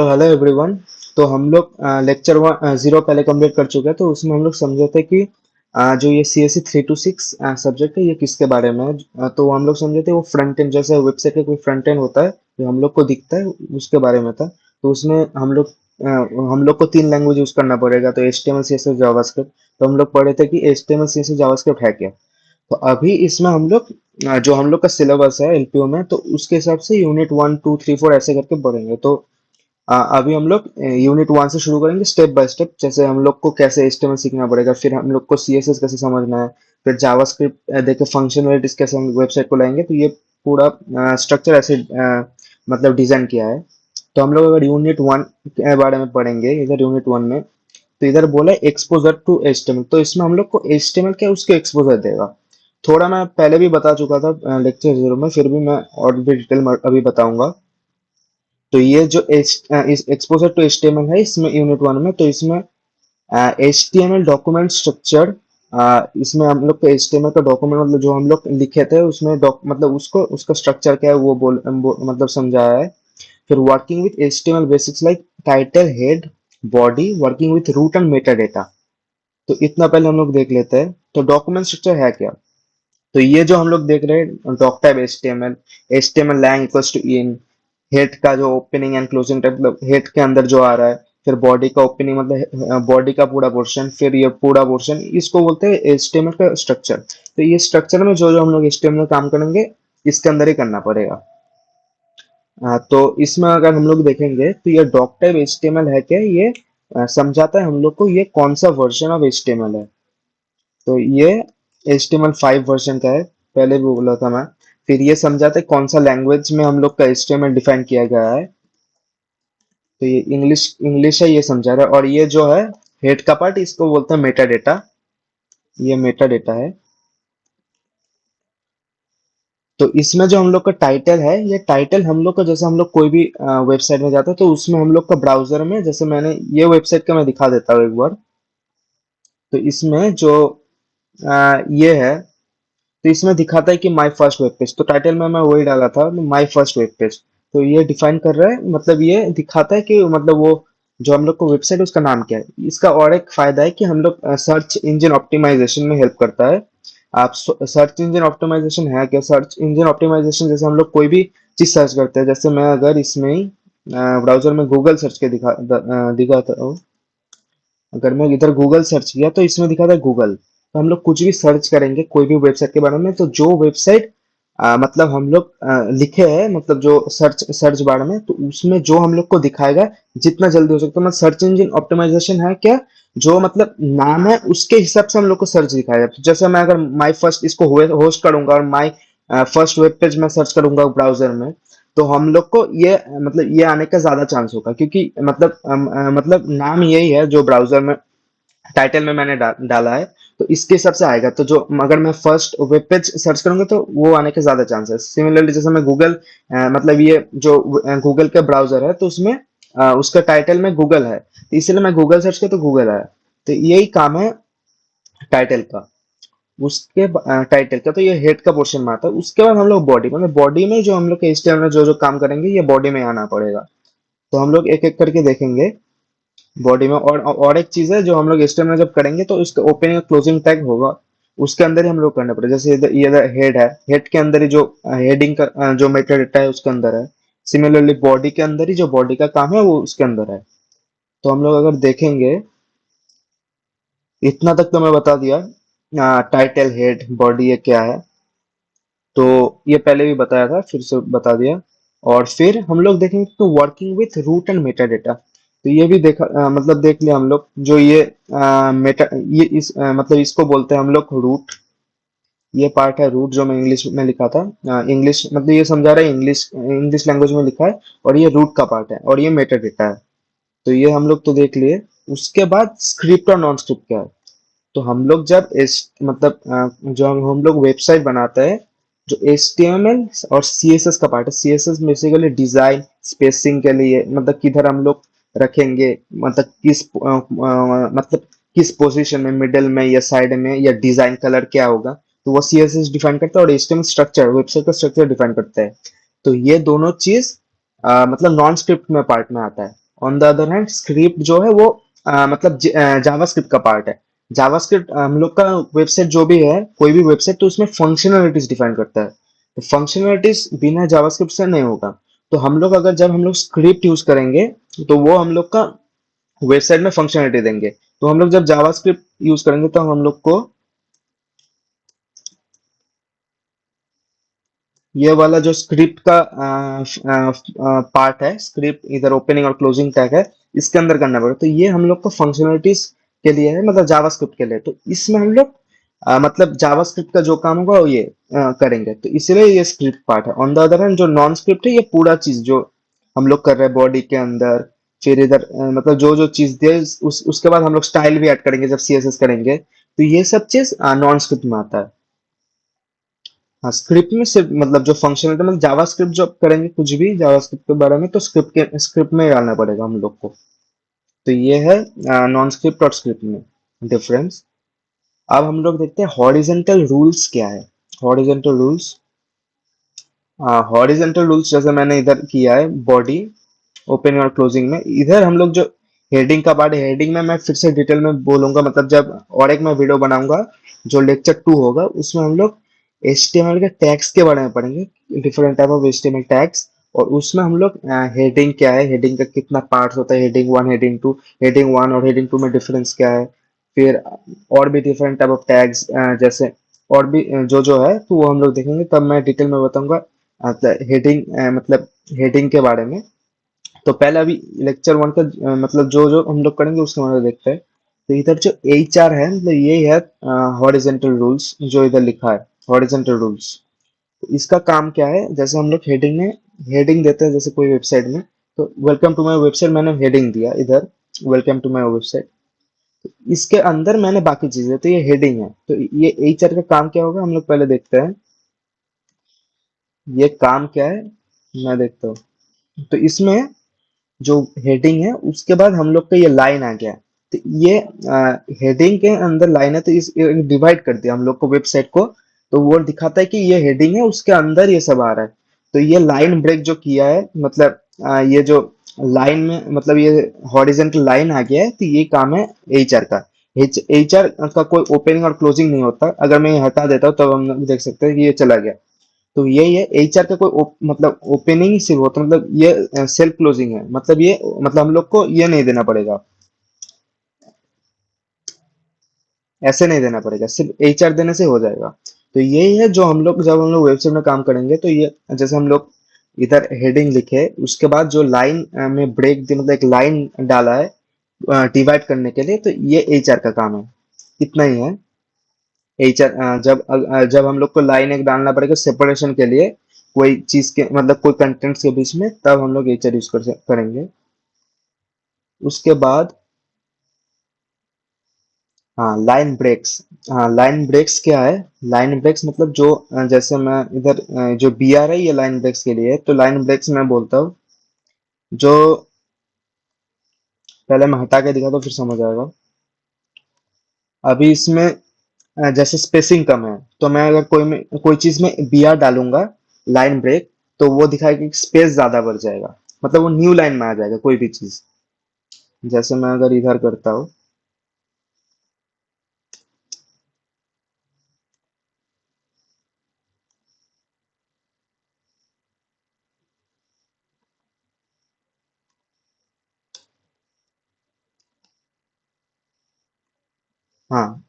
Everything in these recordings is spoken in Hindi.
तो हेलो एवरीवन। तो हम लोग लेक्चर 0 पहले कंप्लीट कर चुके हैं। तो उसमें हम लोग समझे थे कि जो ये C S C 3 to 6 subject है, ये किसके बारे में है। तो हम लोग समझे थे वो फ्रंट एंड, जैसे वेबसाइट का कोई फ्रंट एंड होता है जो हम लोग को दिखता है, उसके बारे में था। तो उसमें हम लोग को 3 लैंग्वेज यूज करना पड़ेगा, तो H T M L C S S JavaScript. तो हम लोग पढ़े थे कि H T M L C S S JavaScript है क्या। तो अभी इसमें हम लोग जो हम लोग का सिलेबस है एलपीओ में, तो उसके हिसाब से यूनिट 1 2 3 4 ऐसे करके पढ़ेंगे। तो अभी हम लोग यूनिट 1 से शुरू करेंगे स्टेप बाय स्टेप। जैसे हम लोग को कैसे एचटीएमएल सीखना पड़ेगा, फिर हम लोग को सीएसएस कैसे समझना है, फिर जावास्क्रिप्ट देखे फंक्शनलिटीज कैसे हम वेबसाइट को लाएंगे। तो ये पूरा स्ट्रक्चर ऐसे मतलब डिजाइन किया है। तो हम लोग अगर यूनिट 1 के बारे में पढ़ेंगे, इधर यूनिट 1 में, तो इधर बोला एक्सपोजर टू एचटीएमएल। तो इसमें हम लोग को एचटीएमएल क्या है, उसके एक्सपोजर देगा। थोड़ा मैं पहले भी बता चुका था लेक्चर 0 में, फिर भी मैं और भी डिटेल में अभी बताऊंगा। तो ये जो इस एक्सपोजर टू एचटीएमएल है, इसमें यूनिट 1 में, तो इसमें एचटीएमएल डॉक्यूमेंट स्ट्रक्चर। इसमें हम लोग को एचटीएमएल का डॉक्यूमेंट मतलब जो हम लोग लिखे थे उसमें मतलब उसको उसका स्ट्रक्चर क्या है वो मतलब समझाया है। फिर working with HTML basics like title, head, body, working with root and meta data. तो इतना पहले हम लोग देख लेते हैं। तो डॉक्यूमेंट स्ट्रक्चर है क्या। तो ये जो हम लोग देख रहे हैं doctype HTML, HTML lang equals to en, head का जो ओपनिंग एंड क्लोजिंग टाइप मतलब हेड के अंदर जो आ रहा है, फिर बॉडी का ओपनिंग मतलब बॉडी का पूरा पोर्शन, फिर ये पूरा पोर्शन, इसको बोलते हैं एचटीएमएल का स्ट्रक्चर। तो ये स्ट्रक्चर में जो जो हम लोग एचटीएमएल में काम करेंगे, इसके अंदर ही करना पड़ेगा। तो इसमें अगर हम लोग देखेंगे तो ये डॉक टाइप एचटीएमएल है क्या, ये समझाता है हम लोग को ये कौन सा वर्जन ऑफ एचटीएमएल है। तो ये HTML5 वर्जन का है, पहले भी बोला था मैं। फिर ये समझाते हैं कौन सा लैंग्वेज में हम लोग का HTML डिफाइन किया गया है। तो ये इंग्लिश इंग्लिश है, ये समझा रहा है। और ये जो है हेड का पार्ट, इसको बोलते हैं मेटा डेटा। ये मेटा डेटा है। तो इसमें जो हम लोग का टाइटल है, ये टाइटल हम लोग का, जैसे हम लोग कोई भी वेबसाइट में जाते हैं तो उसमें हम लोग का ब्राउजर में, जैसे मैंने ये वेबसाइट का मैं दिखा देता हूँ एक बार। तो इसमें जो ये है, तो इसमें दिखाता है कि माय फर्स्ट वेब पेज। तो टाइटल में मैं वही डाला था, माय फर्स्ट वेब पेज। तो ये डिफाइन कर रहा है, मतलब ये दिखाता है कि मतलब वो जो हम लोग को वेबसाइट है उसका नाम क्या है। इसका और एक फायदा है कि हम लोग सर्च इंजन ऑप्टिमाइजेशन में हेल्प करता है। आप सर्च इंजन ऑप्टिमाइजेशन है क्या, सर्च इंजन ऑप्टिमाइजेशन जैसे हम लोग कोई भी चीज सर्च करते हैं, जैसे मैं अगर इसमें ही ब्राउजर में गूगल सर्च के दिखाता हूँ। अगर मैं इधर गूगल सर्च किया तो इसमें दिखा था गूगल। तो हम लोग कुछ भी सर्च करेंगे कोई भी वेबसाइट के बारे में, तो जो वेबसाइट मतलब हम लोग लिखे हैं, मतलब जो सर्च सर्च बार में, तो उसमें जो हम लोग को दिखाएगा जितना जल्दी हो सकता है। मतलब सर्च इंजन ऑप्टिमाइजेशन है क्या, जो मतलब नाम है उसके हिसाब से हम लोग को सर्च दिखाएगा। तो जैसे मैं अगर माई फर्स्ट इसको होस्ट करूंगा और माई फर्स्ट वेब पेज में सर्च करूंगा ब्राउजर में, तो हम लोग को ये मतलब ये आने का ज्यादा चांस होगा, क्योंकि मतलब मतलब नाम यही है जो ब्राउजर में टाइटल में मैंने डाला है। तो इसके हिसाब से आएगा। तो जो अगर मैं फर्स्ट वेब पेज सर्च करूंगा तो वो आने के ज्यादा चांस है। सिमिलरली जैसे मैं गूगल मतलब ये जो गूगल का ब्राउजर है, तो उसमें उसका टाइटल में गूगल है, तो इसलिए मैं गूगल सर्च किया तो गूगल आया। तो यही काम है टाइटल का। उसके टाइटल का तो ये हेड का पोर्शन में आता है। उसके बाद हम लोग बॉडी, मतलब बॉडी में जो हम लोग HTML में जो जो काम करेंगे, ये बॉडी में आना पड़ेगा। तो हम लोग एक एक करके देखेंगे बॉडी में। और एक चीज है जो हम लोग HTML में जब करेंगे तो इसका ओपनिंग और क्लोजिंग टैग होगा, उसके अंदर ही हम लोग करना पड़ेगा। जैसे ये हेड है, हेड के अंदर ही जो हेडिंग का जो मेटा डेटा है उसके अंदर है। सिमिलरली बॉडी के अंदर ही जो बॉडी का काम है वो उसके अंदर है। तो हम लोग अगर देखेंगे, इतना तक तो मैं बता दिया, टाइटल, हेड, बॉडी ये क्या है। तो ये पहले भी बताया था, फिर से बता दिया। और फिर हम लोग देखेंगे तो working with root and meta data. तो ये भी देखा मतलब देख लिया हम लोग। जो ये मेटा ये मतलब इसको बोलते हैं हम लोग रूट। ये पार्ट है रूट, जो मैं इंग्लिश में लिखा था। इंग्लिश मतलब ये समझा रहा है, इंग्लिश इंग्लिश लैंग्वेज में लिखा है। और ये रूट का पार्ट है और ये मेटा डेटा है। तो ये हम लोग तो देख लिए। उसके बाद स्क्रिप्ट और नॉन स्क्रिप्ट क्या है। तो हम लोग जब इस मतलब जो हम लोग वेबसाइट बनाते हैं, जो HTML और CSS का पार्ट है। CSS बेसिकली डिजाइन स्पेसिंग के लिए, मतलब किधर हम लोग रखेंगे, मतलब मतलब किस पोजीशन में, मिडिल में या साइड में, या डिजाइन कलर क्या होगा, तो वो CSS डिफाइन करता है। और HTML स्ट्रक्चर, वेबसाइट का स्ट्रक्चर डिफाइन करता है। तो ये दोनों चीज मतलब नॉन स्क्रिप्ट में पार्ट में आता है। On the other hand script जो है वो मतलब जावास्क्रिप्ट का पार्ट है। जावास्क्रिप्ट हम लोग का वेबसाइट जो भी है, कोई भी वेबसाइट, तो उसमें फंक्शनलिटीज डिफाइन करता है। तो फंक्शनलिटीज बिना जावास्क्रिप्ट से नहीं होगा। तो हम लोग अगर जब हम लोग स्क्रिप्ट यूज करेंगे तो वो हम लोग का वेबसाइट में फंक्शनलिटी देंगे। तो हम लोग जब जावास्क्रिप्ट यूज करेंगे तो हम लोग को ये वाला जो स्क्रिप्ट का पार्ट है, स्क्रिप्ट इधर ओपनिंग और क्लोजिंग टैग है, इसके अंदर करना पड़ेगा। तो ये हम लोग को फंक्शनलिटीज के लिए है, मतलब जावास्क्रिप्ट के लिए। तो इसमें हम लोग मतलब जावास्क्रिप्ट का जो काम होगा वो ये करेंगे। तो इसलिए ये स्क्रिप्ट पार्ट है। ऑन द अदर हैंड जो नॉन स्क्रिप्ट है, ये पूरा चीज जो हम लोग कर रहे हैं बॉडी के अंदर, फिर इधर मतलब जो जो चीज दे उसके बाद हम लोग स्टाइल भी ऐड करेंगे जब सीएसएस करेंगे। तो ये सब चीज नॉन स्क्रिप्ट में आता है। हाँ, स्क्रिप्ट में सिर्फ मतलब जो फंक्शनलिटी, मतलब जावास्क्रिप्ट जो करेंगे कुछ भी जावास्क्रिप्ट के बारे में, तो स्क्रिप्ट में ही डालना पड़ेगा हम लोग को। तो ये है नॉन स्क्रिप्ट और स्क्रिप्ट में डिफरेंस। अब हम लोग देखते हैं हॉरिजेंटल रूल्स क्या है। हॉरिजेंटल रूल्स, हॉरिजेंटल रूल्स जैसे मैंने इधर किया है बॉडी ओपनिंग और क्लोजिंग में, इधर हम लोग जो हेडिंग का पार्ट है, हेडिंग में मैं फिर से डिटेल में बोलूंगा, मतलब जब और एक मैं वीडियो बनाऊंगा जो लेक्चर 2 होगा, उसमें हम लोग HTML के टैग्स के बारे में पढ़ेंगे, different type of HTML tags. और उसमें हम लोग हेडिंग क्या है, हेडिंग का कितना पार्ट्स होता है, heading one, heading two, heading one और हेडिंग टू में डिफरेंस क्या है, फिर और भी डिफरेंट टाइप ऑफ टैग्स जैसे और भी जो जो है, तो वो हम लोग देखेंगे, तब मैं डिटेल में बताऊंगा हेडिंग मतलब हेडिंग के बारे में। तो पहले अभी लेक्चर 1 का मतलब जो जो हम लोग करेंगे उसके बारे में देखते हैं। तो इधर जो HR है, मतलब ये है हॉरिजेंटल रूल्स जो इधर लिखा है, हॉरिजेंटल रूल्स। तो इसका काम क्या है, जैसे हम लोग हेडिंग में हेडिंग देते हैं जैसे कोई वेबसाइट में, तो वेलकम टू माय वेबसाइट मैंने हेडिंग दिया इधर, वेलकम टू माय वेबसाइट। इसके अंदर मैंने बाकी चीजें, तो ये हेडिंग है। तो ये HR का काम क्या होगा हम लोग पहले देखते हैं। ये काम क्या है मैं देखता हूँ। तो इसमें जो हेडिंग है उसके बाद हम लोग का ये लाइन आ गया। तो ये हेडिंग के अंदर लाइन है, तो इस डिवाइड कर दिया हम लोग को वेबसाइट को। तो वो दिखाता है कि ये हेडिंग है, उसके अंदर ये सब आ रहा है। तो ये लाइन ब्रेक जो किया है, मतलब ये जो लाइन में मतलब ये हॉरिजेंटल लाइन आ गया है, तो ये काम है HR का। HR का कोई ओपनिंग और क्लोजिंग नहीं होता। अगर मैं ये हटा देता हूँ तब हम लोग देख सकते हैं कि ये चला गया। तो यही है HR का कोई मतलब ओपनिंग ही सिर्फ होता है, मतलब ये सेल्फ क्लोजिंग है, मतलब ये मतलब हम लोग को ये नहीं देना पड़ेगा, ऐसे नहीं देना पड़ेगा, सिर्फ HR देने से हो जाएगा। तो यही है जो हम लोग जब हम लोग वेबसाइट में काम करेंगे, तो ये जैसे हम लोग इधर हेडिंग लिखे, उसके बाद जो लाइन में ब्रेक दी, मतलब एक लाइन डाला है डिवाइड करने के लिए, तो ये HR का काम है। इतना ही है। HR जब हम लोग को लाइन एक डालना पड़ेगा सेपरेशन के लिए, कोई चीज के मतलब कोई कंटेंट्स के बीच में, तब हम लोग HR यूज करेंगे। उसके बाद हाँ लाइन ब्रेक्स। हाँ लाइन ब्रेक्स क्या है, लाइन ब्रेक्स मतलब जो जैसे मैं इधर जो BR है ये लाइन ब्रेक्स के लिए है। तो लाइन ब्रेक्स मैं बोलता हूँ, जो पहले मैं हटा के दिखा तो फिर समझ आएगा। अभी इसमें जैसे स्पेसिंग कम है, तो मैं अगर कोई चीज में BR डालूंगा, लाइन ब्रेक, तो वो दिखाएगा कि स्पेस ज्यादा बढ़ जाएगा, मतलब वो न्यू लाइन में आ जाएगा कोई भी चीज। जैसे मैं अगर इधर करता हूँ, हाँ,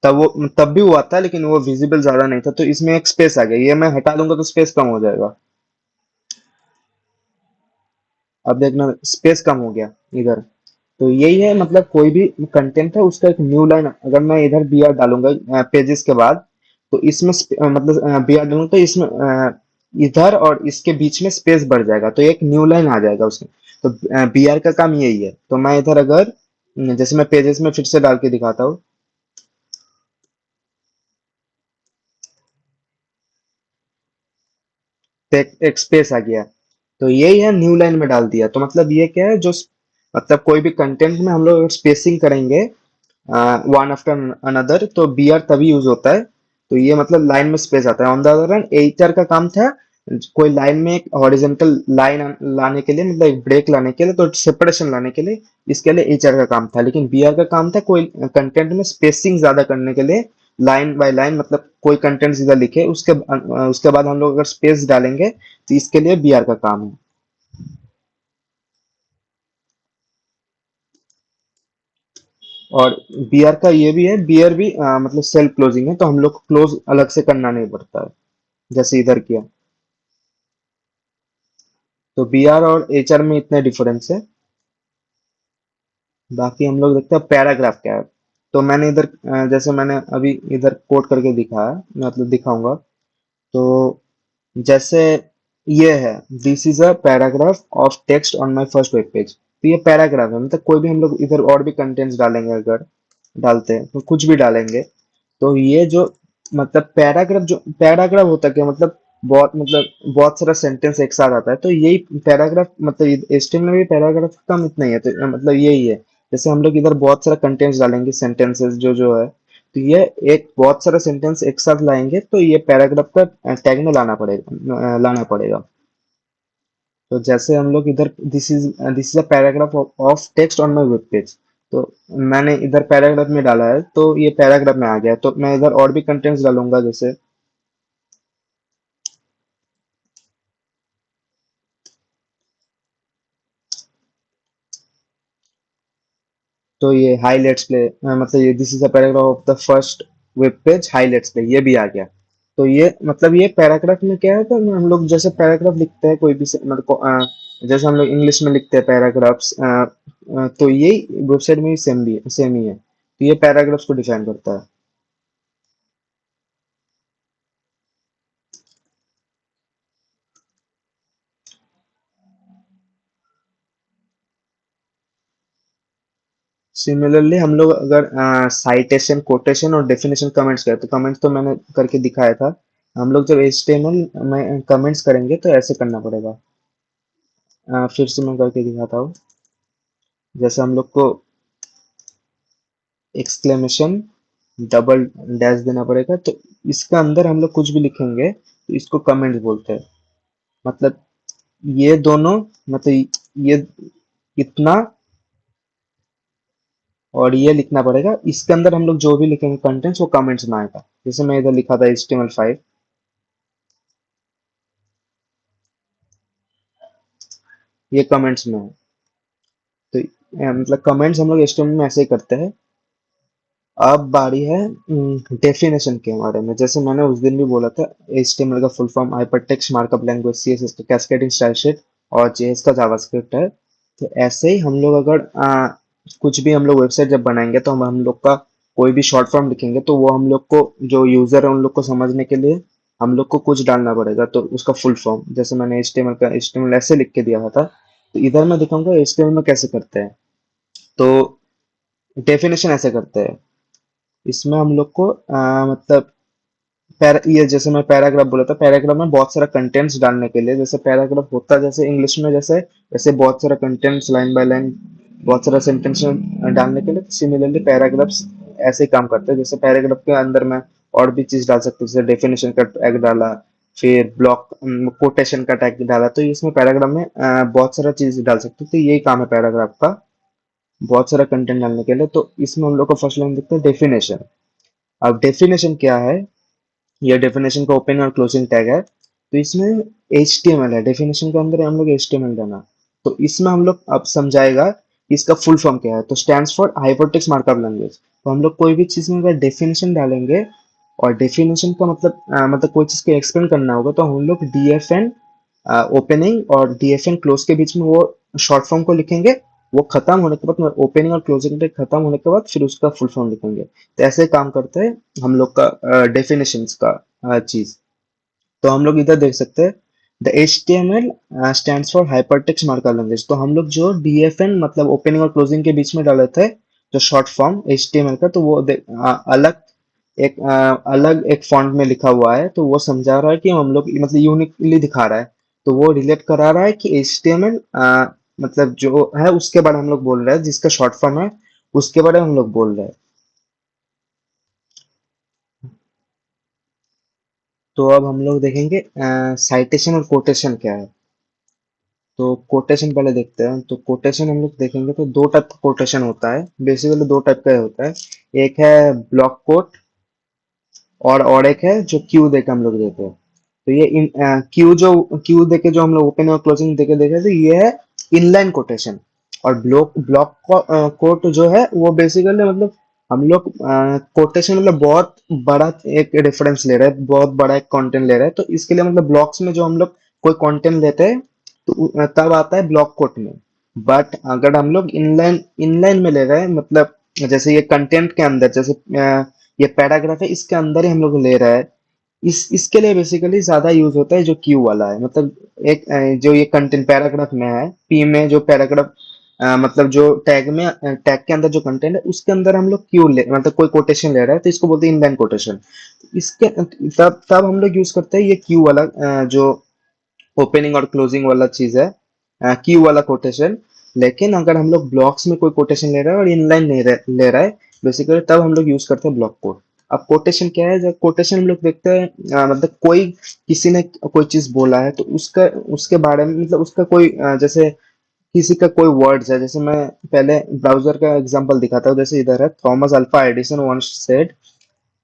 तब भी हुआ था, लेकिन वो विजिबल ज्यादा नहीं था, तो इसमें एक स्पेस आ गया, ये मैं हटा दूंगा तो स्पेस कम हो जाएगा। अब देखना स्पेस कम हो गया इधर। तो यही है, मतलब कोई भी कंटेंट है उसका एक न्यू लाइन, अगर मैं इधर BR डालूंगा पेजेस के बाद, तो इसमें मतलब BR डालूंगा तो इसमें इधर और इसके बीच में स्पेस बढ़ जाएगा, तो एक न्यू लाइन आ जाएगा उसमें। तो BR का काम यही है। तो मैं इधर अगर जैसे मैं पेजेस में फिर से डाल के दिखाता हूँ, तो एक स्पेस आ गया। तो यही है, न्यू लाइन में डाल दिया। तो मतलब ये क्या है, जो मतलब कोई भी कंटेंट में हम लोग स्पेसिंग करेंगे वन आफ्टर अनदर, तो BR तभी यूज होता है। तो ये मतलब लाइन में स्पेस आता है। On the other hand HR का काम था कोई लाइन में एक हॉरिजेंटल लाइन लाने के लिए, मतलब एक ब्रेक लाने के लिए, तो सेपरेशन लाने के लिए इसके लिए एचआर का काम था। लेकिन बीआर का काम था कोई कंटेंट में स्पेसिंग ज्यादा करने के लिए, लाइन बाय लाइन, मतलब कोई कंटेंट सीधा लिखे, उसके बाद हम लोग अगर स्पेस डालेंगे तो इसके लिए बीआर का काम है। और बीआर का ये भी है, बीआर भी मतलब सेल्फ क्लोजिंग है, तो हम लोग को क्लोज अलग से करना नहीं पड़ता है, जैसे इधर किया। तो बीआर और एचआर में इतने डिफरेंस है। बाकी हम लोग देखते हैं पैराग्राफ क्या है। तो मैंने इधर जैसे मैंने अभी इधर कोड करके दिखाया, मतलब दिखाऊंगा। तो जैसे ये है, this is a paragraph of text on my first web page. तो ये पैराग्राफ है, मतलब कोई भी हम लोग इधर और भी कंटेंट्स डालेंगे, अगर डालते हैं तो कुछ भी डालेंगे, तो ये जो मतलब पैराग्राफ, जो पैराग्राफ होता है क्या, मतलब बहुत सारा सेंटेंस एक साथ आता है, तो यही पैराग्राफ, मतलब एचटीएमएल में भी पैराग्राफ का काम इतना ही है, तो मतलब यही है। जैसे हम लोग इधर बहुत सारा कंटेंट्स डालेंगे, सेंटेंसेस जो जो है, तो ये एक बहुत सारा सेंटेंस एक साथ लाएंगे, तो ये पैराग्राफ का टैग में लाना पड़ेगा। तो जैसे हम लोग इधर this is a paragraph of text on my web page, तो मैंने इधर पैराग्राफ में डाला है, तो ये पैराग्राफ में आ गया, तो मैं इधर और भी कंटेंट्स डालूंगा जैसे। तो ये हाई लेट्स प्ले, मतलब ये this is a paragraph of the first web page high let's play, ये भी आ गया। तो ये मतलब ये पैराग्राफ में क्या है, तो हम लोग जैसे पैराग्राफ लिखते हैं कोई भी जैसे हम लोग इंग्लिश में लिखते हैं पैराग्राफ्स, तो ये वेबसाइट में भी सेम ही है, तो ये पैराग्राफ्स को डिफाइन करता है। सिमिलरली हम लोग अगर साइटेशन, कोटेशन और डेफिनेशन कमेंट्स करें, तो कमेंट्स तो मैंने करके दिखाया था। हम लोग जब एचटीएमएल में कमेंट्स करेंगे तो ऐसे करना पड़ेगा। फिर से मैं करके दिखाता हूँ। जैसे हम लोग को एक्सक्लेमेशन डबल डैश देना पड़ेगा, तो इसका अंदर हम लोग कुछ भी लिखेंगे तो इसको कमेंट्स बोलते हैं। मतलब ये दोनों, मतलब ये इतना, और ये लिखना पड़ेगा, इसके अंदर हम लोग जो भी लिखेंगे कंटेंट्स वो कमेंट्स में आएगा। जैसे मैं इधर लिखा था HTML5, ये कमेंट्स में है। तो मतलब कमेंट्स हम लोग HTML में ऐसे ही करते हैं। अब बारी है डेफिनेशन के बारे में। जैसे मैंने उस दिन भी बोला था, HTML का full form hypertext markup language, CSS का कैस्केडिंग स्टाइल शीट, और JS का जावास्क्रिप्ट है। तो ऐसे ही हम लोग अगर कुछ भी हम लोग वेबसाइट जब बनाएंगे, तो हम लोग का कोई भी शॉर्ट फॉर्म लिखेंगे, तो वो हम लोग को, जो यूजर है उन लोग को समझने के लिए हम लोग को कुछ डालना पड़ेगा, तो उसका फुल फॉर्म, जैसे मैंने HTML ऐसे लिख के दिया हुआ था, तो इधर मैं दिखाऊंगा HTML में कैसे करते हैं। तो डेफिनेशन ऐसे करते हैं। इसमें हम लोग को मतलब ये जैसे मैं पैराग्राफ बोला था, पैराग्राफ में बहुत सारा कंटेंट्स डालने के लिए, जैसे पैराग्राफ होता है जैसे इंग्लिश में, जैसे वैसे बहुत सारा कंटेंट्स लाइन बाय लाइन, बहुत सारा सेंटेंस डालने के लिए, सिमिलरली पैराग्राफ्स ऐसे ही काम करते हैं। जैसे पैराग्राफ के अंदर मैं और भी चीज डाल सकती हूँ, जैसे डेफिनेशन का टैग डाला, फिर ब्लॉक कोटेशन का टैग डाला, तो इसमें पैराग्राफ में बहुत सारा चीज डाल सकते हो। तो यही काम है पैराग्राफ का, बहुत सारा कंटेंट डालने के लिए। तो इसमें हम लोग को फर्स्ट लाइन देखते हैं डेफिनेशन। अब डेफिनेशन क्या है, यह डेफिनेशन का ओपन और क्लोजिंग टैग है। तो इसमें HTML है, डेफिनेशन के अंदर हम लोग HTML देना। तो इसमें हम लोग अब समझाएगा कि इसका फुल फॉर्म क्या है। तो stands for hypertext markup language. तो हम लोग कोई भी चीज में अगर डेफिनेशन डालेंगे, और डेफिनेशन का मतलब कोई चीज को एक्सप्लेन करना होगा, तो हम लोग DFN ओपनिंग और DFN क्लोज के बीच में वो शॉर्ट फॉर्म को लिखेंगे। वो खत्म होने के बाद, ओपनिंग और क्लोजिंग टैग खत्म होने के बाद, फिर उसका फुल फॉर्म लिखेंगे। तो ऐसे काम करते हैं हम लोग का डेफिनेशंस का चीज। तो हम लोग इधर देख सकते हैं, the HTML stands for hypertext markup language. तो हम लोग जो DFN, मतलब ओपनिंग और क्लोजिंग के बीच में डाले थे जो शॉर्ट फॉर्म HTML का, तो वो अलग एक फॉन्ट में लिखा हुआ है, तो वो समझा रहा है कि हम लोग, मतलब यूनिकली दिखा रहा है। तो वो रिलेट करा रहा है कि HTML मतलब जो है उसके बारे में हम लोग बोल रहे हैं, जिसका शॉर्ट फॉर्म है उसके बारे में हम लोग बोल रहे हैं। तो अब हम लोग देखेंगे साइटेशन और कोटेशन क्या है। तो कोटेशन पहले देखते हैं। तो कोटेशन हम लोग देखेंगे तो दो टाइप का कोटेशन होता है, बेसिकली दो टाइप का होता है। एक है ब्लॉक कोट, और एक है जो क्यू देके हम लोग देते हैं। तो ये इन क्यू देके जो हम लोग ओपन और क्लोजिंग देके देखे, तो ये है इनलाइन कोटेशन। और ब्लॉक ब्लॉक कोट जो है वो बेसिकली मतलब हम लोग कोटेशन मतलब बहुत बड़ा एक रेफरेंस ले रहे हैं, बहुत बड़ा एक कंटेंट ले रहे हैं, तो इसके लिए मतलब ब्लॉक्स में जो हम लोग कोई कंटेंट लेते हैं तो तब आता है ब्लॉक कोट में। बट अगर हम लोग इनलाइन इनलाइन में ले रहे हैं, मतलब जैसे ये कंटेंट के अंदर, जैसे ये पैराग्राफ है, इसके अंदर ही हम लोग ले रहा है, इस इसके लिए बेसिकली ज्यादा यूज होता है जो क्यू वाला है। मतलब एक जो ये कंटेंट पैराग्राफ में है, पी में जो पैराग्राफ मतलब जो टैग में टैग के अंदर जो कंटेंट है उसके अंदर हम लोग क्यू ले मतलब कोई कोटेशन ले रहा है, तो इसको बोलते हैं इनलाइन कोटेशन। इसके तब तब हम लोग यूज करते हैं ये क्यू वाला जो ओपनिंग और क्लोजिंग वाला चीज है, क्यू वाला कोटेशन। लेकिन अगर हम लोग ब्लॉक्स में कोई कोटेशन ले रहा है और इनलाइन नहीं ले रहा है बेसिकली, तब हम लोग यूज करते हैं ब्लॉक कोड। अब कोटेशन क्या है? जब कोटेशन हम लोग देखते हैं मतलब कोई किसी ने कोई चीज बोला है तो उसका उसके बारे में मतलब उसका कोई जैसे किसी का कोई वर्ड्स है, जैसे मैं पहले ब्राउजर का एग्जांपल दिखाता हूँ। जैसे इधर है Thomas Alva Edison once said,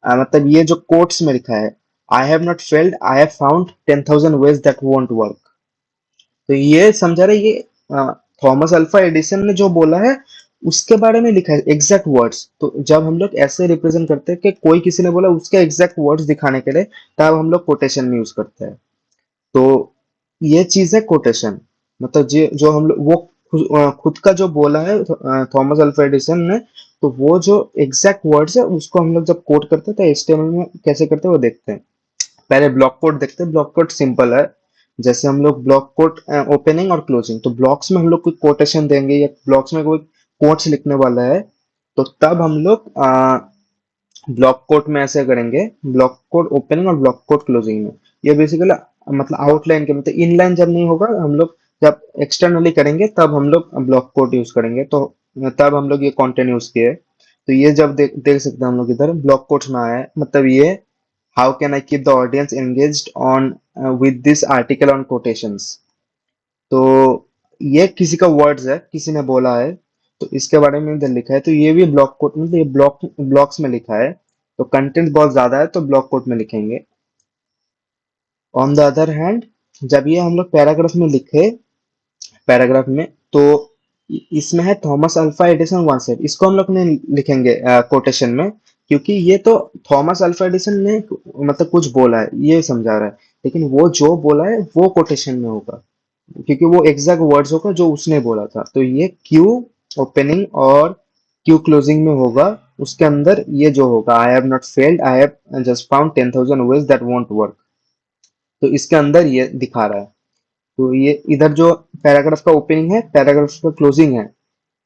मतलब ये जो कोट्स में लिखा है, I have not failed, I have found 10,000 ways that won't work. तो ये समझा रहे, ये थॉमस अल्फा एडिसन ने जो बोला है उसके बारे में लिखा है एग्जैक्ट वर्ड्स। तो जब हम लोग ऐसे रिप्रेजेंट करते हैं कि कोई किसी ने बोला उसके एग्जैक्ट वर्ड्स दिखाने के लिए, तब हम लोग कोटेशन में यूज करते हैं। तो ये चीज है कोटेशन। मतलब जो हम लोग वो खुद का जो बोला है थॉमस अल्फा एडिसन ने, तो वो जो एग्जैक्ट वर्ड्स है उसको हम लोग जब कोट करते हैं तो एचटीएमएल में कैसे करते हैं वो देखते हैं। पहले ब्लॉक कोड देखते हैं। ब्लॉक कोड सिंपल है। जैसे हम लोग ब्लॉक कोड ओपनिंग और क्लोजिंग, तो ब्लॉक्स में हम लोग कोई कोटेशन देंगे या ब्लॉक्स में कोई कोट्स लिखने वाला है, तो तब हम लोग ब्लॉक कोड में ऐसे करेंगे, ब्लॉक कोड ओपनिंग और ब्लॉक कोड क्लोजिंग में। ये बेसिकली मतलब आउटलाइन के मतलब इनलाइन जब नहीं होगा, हम लोग जब एक्सटर्नली करेंगे तब हम लोग ब्लॉक कोड यूज करेंगे। तो तब हम लोग ये कंटेंट यूज किए। तो ये जब देख सकते हैं हम लोग इधर ब्लॉक कोड्स में आया है, मतलब ये how can I keep the audience engaged on with this article on quotations. तो ये किसी का वर्ड्स है, किसी ने बोला है, तो इसके बारे में इधर लिखा है। तो ये भी ब्लॉक कोट मतलब ये ब्लॉक्स में लिखा है। तो कंटेंट बहुत ज्यादा है तो ब्लॉक कोट में लिखेंगे। ऑन द अदर हैंड, जब ये हम लोग पैराग्राफ में लिखे, पैराग्राफ में तो इसमें है Thomas Alva Edison one said, इसको हम लोग नहीं लिखेंगे कोटेशन में, क्योंकि ये तो थॉमस अल्फा एडिसन ने मतलब कुछ बोला है ये समझा रहा है, लेकिन वो जो बोला है वो कोटेशन में होगा, क्योंकि वो एग्जैक्ट वर्ड्स होगा जो उसने बोला था। तो ये क्यू ओपनिंग और क्यू क्लोजिंग में होगा। उसके अंदर ये जो होगा, आई have not failed, I have just found 10,000 ways that won't work, तो इसके अंदर ये दिखा रहा है। तो ये इधर जो पैराग्राफ का ओपनिंग है, पैराग्राफ का क्लोजिंग है,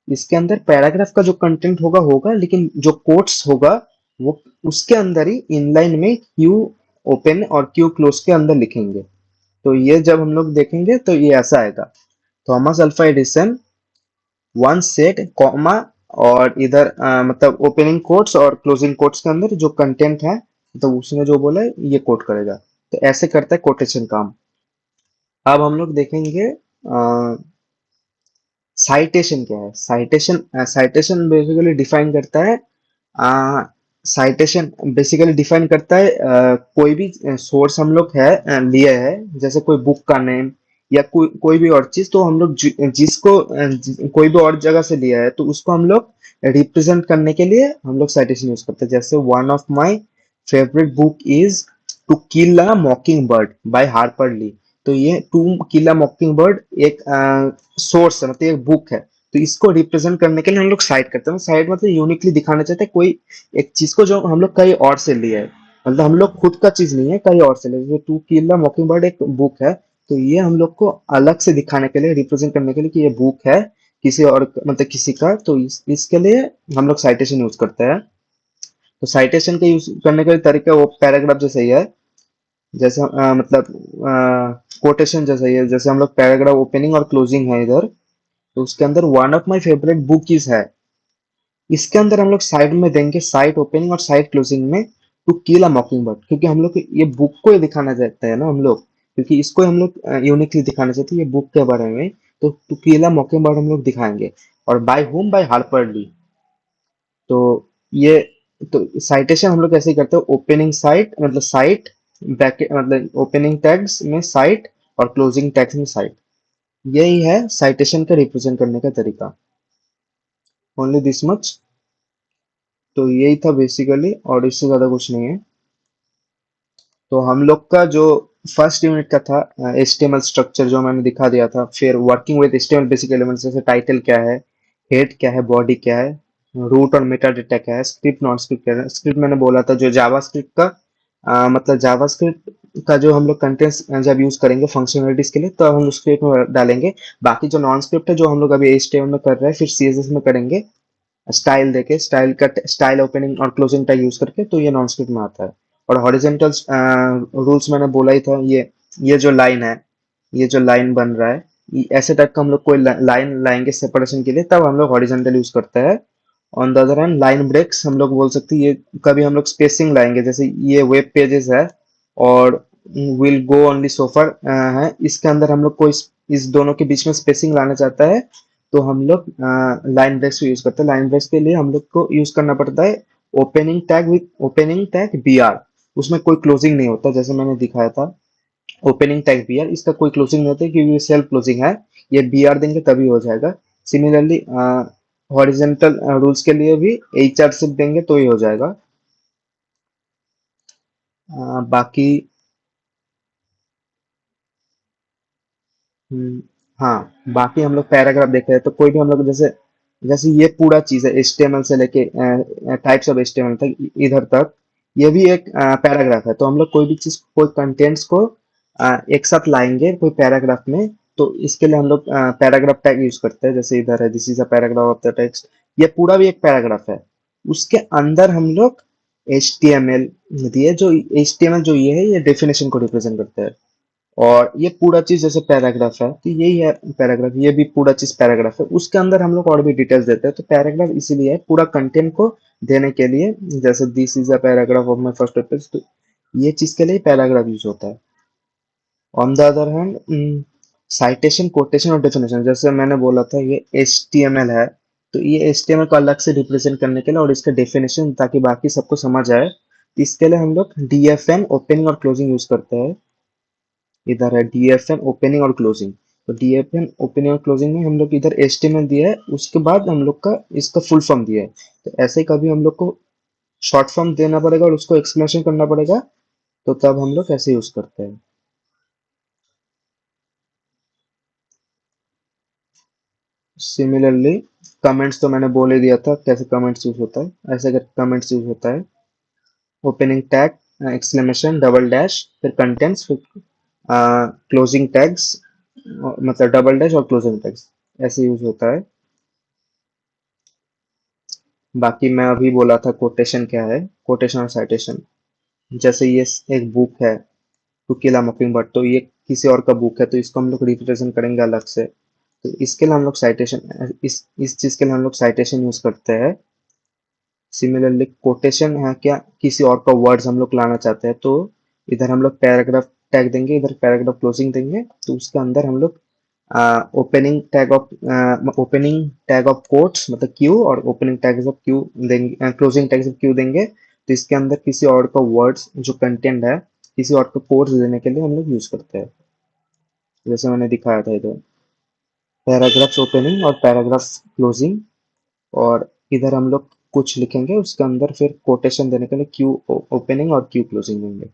इसके अंदर पैराग्राफ का जो कंटेंट होगा होगा, लेकिन जो कोट्स होगा वो उसके अंदर ही इनलाइन में क्यू ओपन और क्यू क्लोज के अंदर लिखेंगे। तो ये जब हम लोग देखेंगे तो ये ऐसा आएगा, Thomas Alva Edison one set comma, और इधर मतलब ओपनिंग कोट्स और क्लोजिंग कोट्स के अंदर जो कंटेंट है, तो उसने जो बोला है ये कोट करेगा। तो ऐसे करता है कोटेशन काम। अब हम लोग देखेंगे साइटेशन क्या है। साइटेशन बेसिकली डिफाइन करता है, साइटेशन बेसिकली डिफाइन करता है कोई भी सोर्स हम लोग है लिए है, जैसे कोई बुक का नेम या कोई भी और चीज, तो हम लोग जिसको कोई भी और जगह से लिया है तो उसको हम लोग रिप्रेजेंट करने के लिए हम लोग साइटेशन यूज करते हैं। जैसे one of my favourite book is to kill a mockingbird by Harper Lee. तो ये to kill a mockingbird एक सोर्स है, मतलब एक बुक है। तो इसको रिप्रेजेंट करने के लिए हम लोग साइट करते हैं। साइट मतलब यूनिकली दिखाना चाहते हैं कोई एक चीज को जो हम लोग कहीं और से लिए है, मतलब हम लोग खुद का चीज नहीं है, कहीं और से लिए। To kill the mockingbird एक बुक है, तो ये हम लोग को अलग से दिखाने के लिए, रिप्रेजेंट करने के लिए कि ये बुक है किसी और मतलब किसी का, तो इसके लिए हम लोग साइटेशन यूज करते हैं। तो साइटेशन के यूज करने का तरीका वो पैराग्राफ जैसे ही है, जैसे मतलब कोटेशन जैसा ही है। जैसे हम लोग पैराग्राफ ओपनिंग और क्लोजिंग है इधर, तो उसके अंदर one of my favourite book is है, इसके अंदर हम लोग साइड में देंगे साइट ओपनिंग और साइट क्लोजिंग में to kill a mockingbird, क्योंकि हम लोग ये बुक को ही दिखाना चाहते हैं ना हम लोग, क्योंकि इसको हम लोग यूनिकली दिखाना चाहते हैं ये बुक के बारे में। तो टू किल अ मॉकिंग बर्ड हम लोग दिखाएंगे। और bye home, bye Harper Lee. तो ये, तो साइटेशन हम लोग ऐसे ही करते हैं, ओपनिंग साइट मतलब साइट, ब्रैकेट मतलब ओपनिंग टैग्स में साइट और क्लोजिंग टैग्स में साइट। यही है साइटेशन का रिप्रेजेंट करने का तरीका। Only this much. तो यही था बेसिकली, और इससे ज्यादा कुछ नहीं है। तो हम लोग का जो फर्स्ट यूनिट का था HTML स्ट्रक्चर जो मैंने दिखा दिया था, फिर working with HTML basic elements, जैसे टाइटल क्या है, हेड क्या है, बॉडी क्या है, रूट और मेटा डेटा क्या है, स्क्रिप्ट नॉन स्क्रिप्ट क्या है। स्क्रिप्ट मैंने बोला था जो जावा स्क्रिप्ट का मतलब जावा स्क्रिप्ट का जो हम लोग कंटेंट्स जब यूज करेंगे फंक्शनलिटीज के लिए तो हम लोग स्क्रिप्ट में डालेंगे। बाकी जो नॉन स्क्रिप्ट है जो हम लोग अभी HTML में कर रहे हैं फिर CSS में करेंगे, स्टाइल देके, स्टाइल का स्टाइल ओपनिंग और क्लोजिंग टैग यूज करके, तो ये नॉन स्क्रिप्ट में आता है। और हॉरिजेंटल रूल्स मैंने बोला ही था, ये जो लाइन है, ये जो लाइन बन रहा है, ऐसे टाइप का हम लोग कोई लाइन लाएंगे सेपरेशन के लिए तब हम लोग हॉरिजेंटल यूज करते हैं। On the other hand line breaks हम लोग बोल सकते हैं, ये कभी हम लोग स्पेसिंग लाएंगे, जैसे ये वेब पेजेस है और विल गो ओनली सोफर है, इसके अंदर हम लोग को इस दोनों के बीच में स्पेसिंग लाना चाहता है, तो हम लोग लाइन ब्रेक्स यूज करते हैं। लाइन ब्रेक्स के लिए हम लोग को यूज करना पड़ता है opening tag with opening tag BR, उसमें कोई क्लोजिंग नहीं होता, जैसे मैंने दिखाया था। ओपनिंग टैग BR, इसका कोई क्लोजिंग नहीं होता है क्योंकि ये सेल्फ क्लोजिंग है, ये BR देंगे तभी हो जाएगा। सिमिलरली हॉरिजेंटल रूल्स के लिए भी HR सिर्फ देंगे तो ही हो जाएगा। बाकी हम्म, हाँ, बाकी हम लोग पैराग्राफ देख रहे हैं तो कोई भी हम लोग जैसे, जैसे ये पूरा चीज है HTML से लेके टाइप्स ऑफ HTML तक, इधर तक ये भी एक पैराग्राफ है। तो हम लोग कोई भी चीज, कोई कंटेंट्स को एक साथ लाएंगे कोई पैराग्राफ में, तो इसके लिए हम लोग पैराग्राफ टैग यूज करते हैं। जैसे इधर है this is a paragraph of the text, ये पूरा भी एक पैराग्राफ है। उसके अंदर हम लोग HTML दिए, जो HTML जो ये है ये डेफिनेशन को रिप्रेजेंट करता है। और ये पूरा चीज जैसे पैराग्राफ है तो यही है पैराग्राफ, ये भी पूरा चीज पैराग्राफ है। उसके अंदर हम लोग और भी डिटेल्स देते हैं, तो पैराग्राफ इसीलिए है पूरा कंटेंट को देने के लिए। जैसे this is a paragraph of my first page, तो ये चीज के लिए पैराग्राफ यूज होता है। On the other hand citation, quotation और डेफिनेशन, जैसे मैंने बोला था ये HTML है, तो ये HTML को अलग से रिप्रेजेंट करने के लिए और इसका डेफिनेशन ताकि बाकी सबको समझ आए, इसके लिए हम लोग DFN ओपनिंग और क्लोजिंग यूज करते हैं। इधर है DFN ओपनिंग और क्लोजिंग। तो DFN ओपनिंग और क्लोजिंग में हम लोग इधर HTML दिया है, उसके बाद हम लोग का इसका फुल फॉर्म दिया है। तो ऐसे ही कभी हम लोग को शॉर्ट फॉर्म देना पड़ेगा और उसको एक्सप्लेनेशन करना पड़ेगा, तो तब हम लोग ऐसे यूज करते हैं। सिमिलरली कमेंट्स तो मैंने बोल ही दिया था कैसे कमेंट्स यूज होता है, ऐसे कर कमेंट्स यूज होता है। Opening tag exclamation double dash, फिर कंटेंट्स, फिर क्लोजिंग टैग्स, मतलब डबल डैश और क्लोजिंग टैग्स, ऐसे यूज होता है। बाकी मैं अभी बोला था कोटेशन क्या है, कोटेशन और साइटेशन। जैसे ये एक बुक है टू किल अ मॉकिंग, तो ये किसी और का बुक है तो इसको हम लोग रिप्रेजेंट करेंगे अलग से। तो इसके लिए हम लोग साइटेशन, इस चीज के लिए हम लोग साइटेशन यूज करते हैं। सिमिलरली कोटेशन है क्या, किसी और का वर्ड्स हम लोग लाना चाहते हैं तो इधर हम लोग पैराग्राफ टैग देंगे, इधर पैराग्राफ क्लोजिंग देंगे, तो उसके अंदर हम लोग ओपनिंग टैग ऑफ कोट्स मतलब क्यू और ओपनिंग टैग्स ऑफ क्यू देंगे, क्लोजिंग टैग्स ऑफ क्यू देंगे। तो इसके अंदर किसी और का वर्ड्स जो कंटेंट है, किसी और को कोट्स देने के लिए हम लोग यूज करते हैं, जैसे मैंने दिखाया था इधर पैराग्राफ्स ओपनिंग और पैराग्राफ क्लोजिंग। और इधर हम लोग कुछ लिखेंगे उसके अंदर फिर कोटेशन देने के लिए क्यू ओपनिंग और क्यू क्लोजिंग देंगे।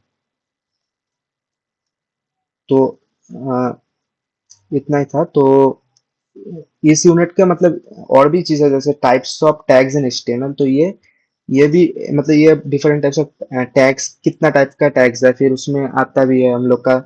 तो अ, इतना ही था। तो इस यूनिट का मतलब और भी चीजें जैसे types of tags in HTML, तो ये भी मतलब ये डिफरेंट टाइप्स ऑफ टैग्स, कितना टाइप का टैग्स है फिर उसमें आता भी है हम लोग का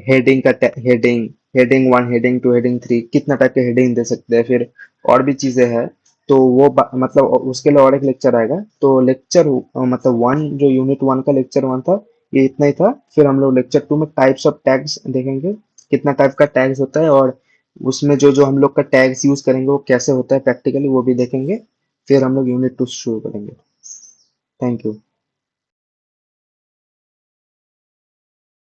हेडिंग का, हेडिंग, हेडिंग 1, हेडिंग 2, हेडिंग 3, कितना टाइप के हेडिंग दे सकते हैं, फिर और भी चीजें हैं। तो वो मतलब उसके लिए और एक लेक्चर आएगा। तो लेक्चर मतलब 1 जो यूनिट 1 का लेक्चर 1 था ये इतना ही था। फिर हम लोग लेक्चर 2 में टाइप्स ऑफ टैग्स देखेंगे, कितना टाइप का टैग्स होता है, और उसमें जो जो हम लोग का टैग्स यूज करेंगे वो कैसे होता है प्रैक्टिकली वो भी देखेंगे। फिर हम लोग यूनिट 2 शुरू करेंगे। Thank you.